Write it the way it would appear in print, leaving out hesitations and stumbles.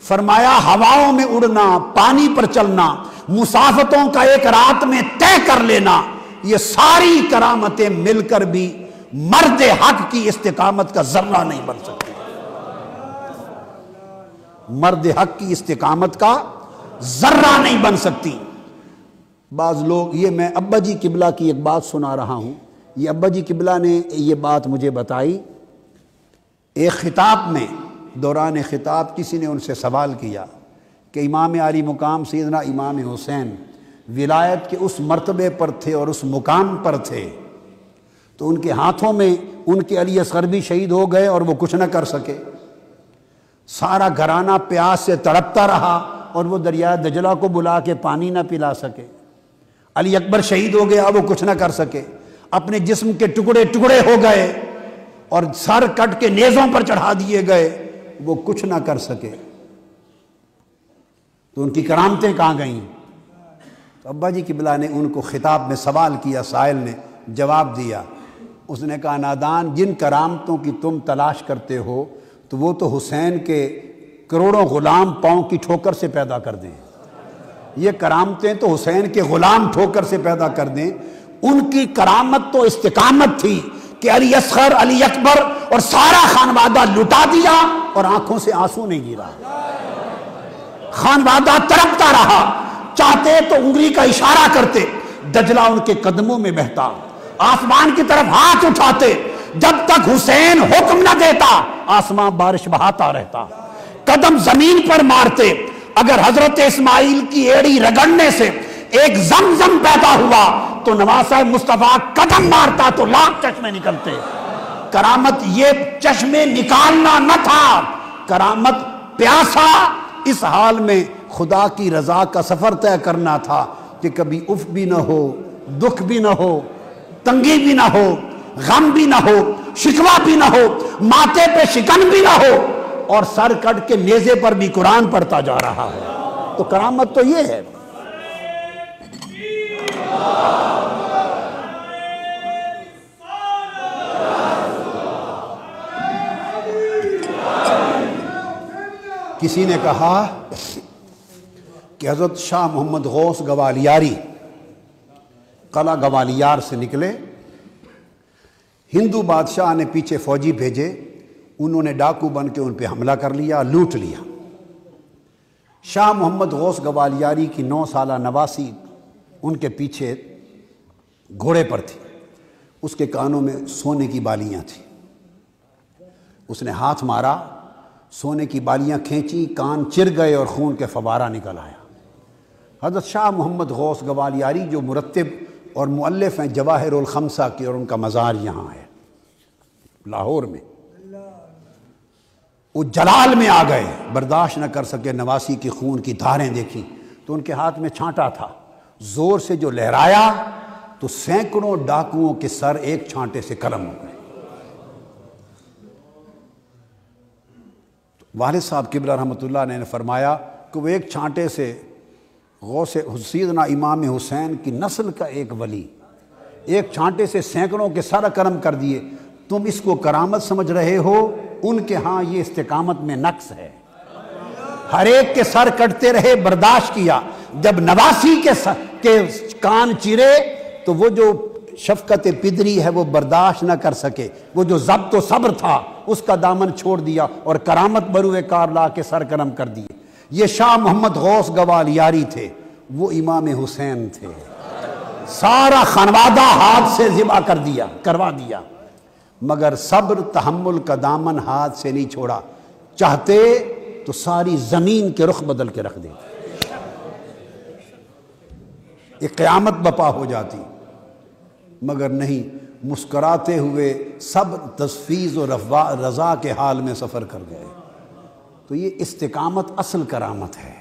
فرمایا ہواؤں میں اڑنا، پانی پر چلنا، مسافتوں کا ایک رات میں طے کر لینا، یہ ساری کرامتیں مل کر بھی مرد حق کی استقامت کا ذرہ نہیں بن سکتی۔ مرد حق کی استقامت کا ذرہ نہیں بن سکتی۔ بعض لوگ، یہ میں ابا جی قبلہ کی ایک بات سنا رہا ہوں، یہ ابا جی قبلہ نے یہ بات مجھے بتائی۔ ایک خطاب میں، دوران خطاب کسی نے ان سے سوال کیا کہ امام عالی مقام سیدنا امام حسین ولایت کے اس مرتبے پر تھے اور اس مقام پر تھے، تو ان کے ہاتھوں میں ان کے علی اصغر بھی شہید ہو گئے اور وہ کچھ نہ کر سکے، سارا گھرانہ پیاس سے تڑپتا رہا اور وہ دریائے دجلہ کو بلا کے پانی نہ پلا سکے، علی اکبر شہید ہو گیا، وہ کچھ نہ کر سکے، اپنے جسم کے ٹکڑے ٹکڑے ہو گئے اور سر کٹ کے نیزوں پر چڑھا دیے گئے، وہ کچھ نہ کر سکے، تو ان کی کرامتیں کہاں گئیں؟ تو ابا جی قبلہ نے ان کو خطاب میں سوال کیا، سائل نے جواب دیا، اس نے کہا نادان، جن کرامتوں کی تم تلاش کرتے ہو تو وہ تو حسین کے کروڑوں غلام پاؤں کی ٹھوکر سے پیدا کر دیں، یہ کرامتیں تو حسین کے غلام ٹھوکر سے پیدا کر دیں، ان کی کرامت تو استقامت تھی کہ علی اصغر، علی اکبر اور سارا خانوادہ لٹا دیا اور آنکھوں سے آنسو نہیں گرا، خانوادہ تڑپتا رہا، چاہتے تو انگلی کا اشارہ کرتے، دجلہ ان کے قدموں میں بہتا، آسمان کی طرف ہاتھ اٹھاتے، جب تک حسین حکم نہ دیتا آسمان بارش بہاتا رہتا، قدم زمین پر مارتے، اگر حضرت اسماعیل کی ایڑی رگڑنے سے ایک زمزم پیدا ہوا تو نواز صاحب مصطفیٰ قدم مارتا تو لاکھ چشمے نکلتے۔ کرامت یہ چشمے نکالنا نہ تھا، کرامت پیاسا اس حال میں خدا کی رضا کا سفر طے کرنا تھا کہ کبھی اف بھی نہ ہو، دکھ بھی نہ ہو، تنگی بھی نہ ہو، غم بھی نہ ہو، شکوہ بھی نہ ہو، ماتھے پہ شکن بھی نہ ہو، اور سر کٹ کے نیزے پر بھی قرآن پڑھتا جا رہا ہے۔ تو کرامت تو یہ ہے۔ کسی نے کہا کہ حضرت شاہ محمد غوث گوالیاری قلعہ گوالیار سے نکلے، ہندو بادشاہ نے پیچھے فوجی بھیجے، انہوں نے ڈاکو بن کے ان پہ حملہ کر لیا، لوٹ لیا۔ شاہ محمد غوث گوالیاری کی 9 سالہ نواسی ان کے پیچھے گھوڑے پر تھی، اس کے کانوں میں سونے کی بالیاں تھیں، اس نے ہاتھ مارا، سونے کی بالیاں کھینچی، کان چر گئے اور خون کے فوارہ نکل آیا۔ حضرت شاہ محمد غوث گوالیاری جو مرتب اور مؤلف ہیں جواہر الخمسہ کی، اور ان کا مزار یہاں ہے لاہور میں، وہ جلال میں آ گئے، برداشت نہ کر سکے، نواسی کی خون کی دھاریں دیکھی تو ان کے ہاتھ میں چھانٹا تھا، زور سے جو لہرایا تو سینکڑوں ڈاکوؤں کے سر ایک چھانٹے سے قلم ہو گئے۔ والد صاحب قبلہ رحمۃ اللہ نے فرمایا کہ وہ ایک چھانٹے سے غوث سیدنا امام حسین کی نسل کا ایک ولی ایک چھانٹے سے سینکڑوں کے سر قلم کر دیے، تم اس کو کرامت سمجھ رہے ہو، ان کے ہاں یہ استقامت میں نقص ہے۔ ہر ایک کے سر کٹتے رہے، برداشت کیا، جب نواسی کے کان چرے تو وہ جو شفقت پدری ہے وہ برداشت نہ کر سکے، وہ جو ضبط و صبر تھا اس کا دامن چھوڑ دیا اور کرامت بروئے کار لا کے سر قلم کر دیے۔ یہ شاہ محمد غوث گوالیاری تھے، وہ امام حسین تھے، سارا خانوادہ ہاتھ سے ذبح کروا دیا، مگر صبر تحمل کا دامن ہاتھ سے نہیں چھوڑا، چاہتے تو ساری زمین کے رخ بدل کے رکھ دیتے، ایک قیامت بپا ہو جاتی، مگر نہیں، مسکراتے ہوئے صبر تفویض و رضا کے حال میں سفر کر گئے۔ تو یہ استقامت اصل کرامت ہے۔